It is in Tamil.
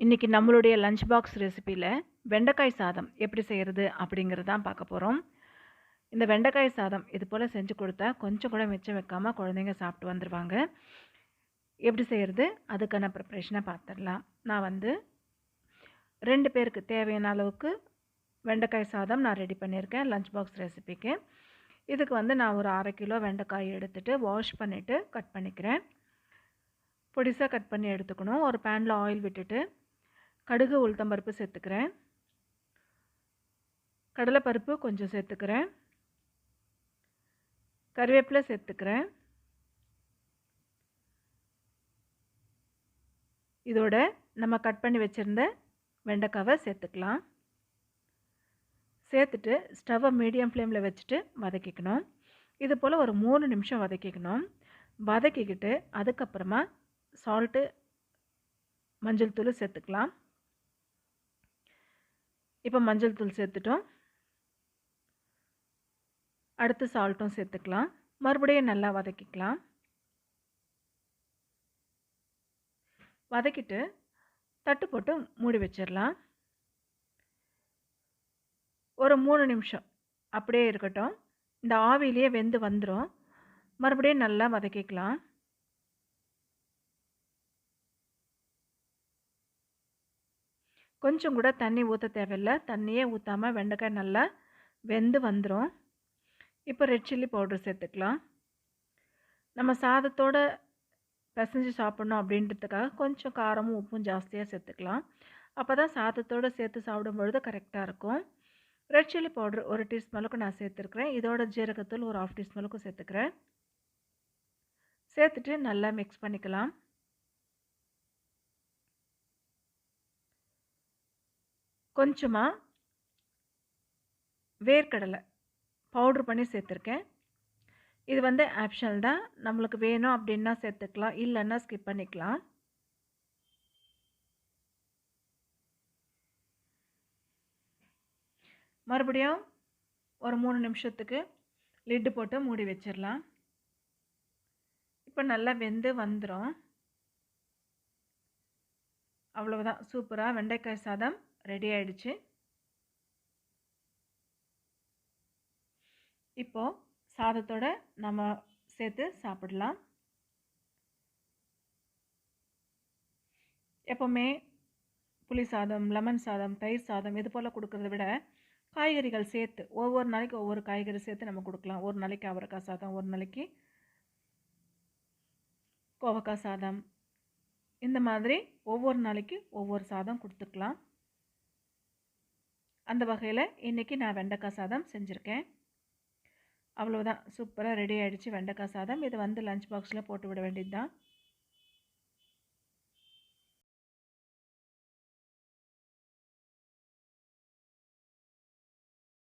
இன்னைக்கு நம்மளுடைய லஞ்ச் பாக்ஸ் ரெசிபியில் வெண்டைக்காய் சாதம் எப்படி செய்கிறது அப்படிங்கிறது தான் பார்க்க போகிறோம். இந்த வெண்டைக்காய் சாதம் இது போல் செஞ்சு கொடுத்தா கொஞ்சம் கூட மிச்சம் வைக்காமல் குழந்தைங்க சாப்பிட்டு வந்துடுவாங்க. எப்படி செய்கிறது அதுக்கான ப்ரிப்ரேஷனை பார்த்துடலாம். நான் 2 பேருக்கு தேவையான அளவுக்கு வெண்டைக்காய் சாதம் நான் ரெடி பண்ணியிருக்கேன் லஞ்ச் பாக்ஸ் ரெசிபிக்கு. இதுக்கு நான் ஒரு 1/2 கிலோ வெண்டைக்காய் எடுத்துகிட்டு வாஷ் பண்ணிவிட்டு கட் பண்ணிக்கிறேன். பொடிசாக கட் பண்ணி எடுத்துக்கணும். ஒரு பேனில் ஆயில் விட்டுட்டு கடுகு உளுத்தம்பருப்பு சேர்த்துக்கிறேன். கடலைப்பருப்பு கொஞ்சம் சேர்த்துக்கிறேன். கருவேப்பிலை சேர்த்துக்கிறேன். இதோட நம்ம கட் பண்ணி வச்சுருந்த வெண்டைக்காவை சேர்த்துக்கலாம். சேர்த்துட்டு ஸ்டவ்வை மீடியம் ஃப்ளேமில் வச்சுட்டு வதக்கிக்கணும். இது போல் ஒரு 3 நிமிஷம் வதக்கிக்கணும். வதக்கிக்கிட்டு அதுக்கப்புறமா சால்ட்டு, மஞ்சள் தூள் சேர்த்துக்கலாம். இப்போ மஞ்சள் தூள் சேர்த்துட்டோம். அடுத்து சால்ட்டும் சேர்த்துக்கலாம். மறுபடியும் நல்லா வதக்கிக்கலாம். வதக்கிட்டு தட்டு போட்டு மூடி வச்சிடலாம். ஒரு 3 நிமிஷம் அப்படியே இருக்கட்டும். இந்த ஆவிலேயே வெந்து வந்துடும். மறுபடியும் நல்லா வதக்கிக்கலாம். கொஞ்சம் கூட தண்ணி ஊற்ற தேவையில்லை. தண்ணியே ஊற்றாமல் வெண்டைக்காய் நல்லா வெந்து வந்துடும். இப்போ ரெட் சில்லி பவுடர் சேர்த்துக்கலாம். நம்ம சாதத்தோடு பிசைஞ்சு சாப்பிட்ணும் அப்படின்றதுக்காக கொஞ்சம் காரமும் உப்பும் ஜாஸ்தியாக சேர்த்துக்கலாம். அப்போ தான் சாதத்தோடு சேர்த்து சாப்பிடும்பொழுது கரெக்டாக இருக்கும். ரெட் சில்லி பவுடர் 1 டீஸ்பூனுக்கு நான் சேர்த்துருக்குறேன். இதோட ஜீரகத்தூள் ஒரு 1/2 டீஸ்பூனுக்கு சேர்த்துக்கிறேன். சேர்த்துட்டு நல்லா மிக்ஸ் பண்ணிக்கலாம். கொஞ்சமாக வேர்க்கடலை பவுட்ரு பண்ணி சேர்த்துருக்கேன். இது ஆப்ஷனல் தான். நம்மளுக்கு வேணும் அப்படின்னா சேர்த்துக்கலாம், இல்லைன்னா ஸ்கிப் பண்ணிக்கலாம். மறுபடியும் ஒரு 3 நிமிஷத்துக்கு லிட்டு போட்டு மூடி வச்சிடலாம். இப்போ நல்லா வெந்து வந்துடும். அவ்வளவுதான், சூப்பராக வெண்டைக்காய் சாதம் ரெடி ஆயிடுச்சு. இப்போது சாதத்தோட நம்ம சேர்த்து சாப்பிடலாம். எப்போவுமே புளி சாதம், லெமன் சாதம், தயிர் சாதம் இது போல் கொடுக்கறத விட காய்கறிகள் சேர்த்து ஒவ்வொரு நாளைக்கு ஒவ்வொரு காய்கறி சேர்த்து நம்ம கொடுக்கலாம். ஒரு நாளைக்கு அவரைக்காய் சாதம், ஒரு நாளைக்கு கோவக்காய் சாதம், இந்த மாதிரி ஒவ்வொரு நாளைக்கு ஒவ்வொரு சாதம் கொடுத்துக்கலாம். அந்த வகையில் இன்றைக்கி நான் வெண்டைக்காய் சாதம் செஞ்சுருக்கேன். அவ்வளோதான், சூப்பராக ரெடி ஆகிடுச்சு வெண்டைக்காய் சாதம். இது லஞ்ச் பாக்ஸில் போட்டு விட வேண்டியது தான்.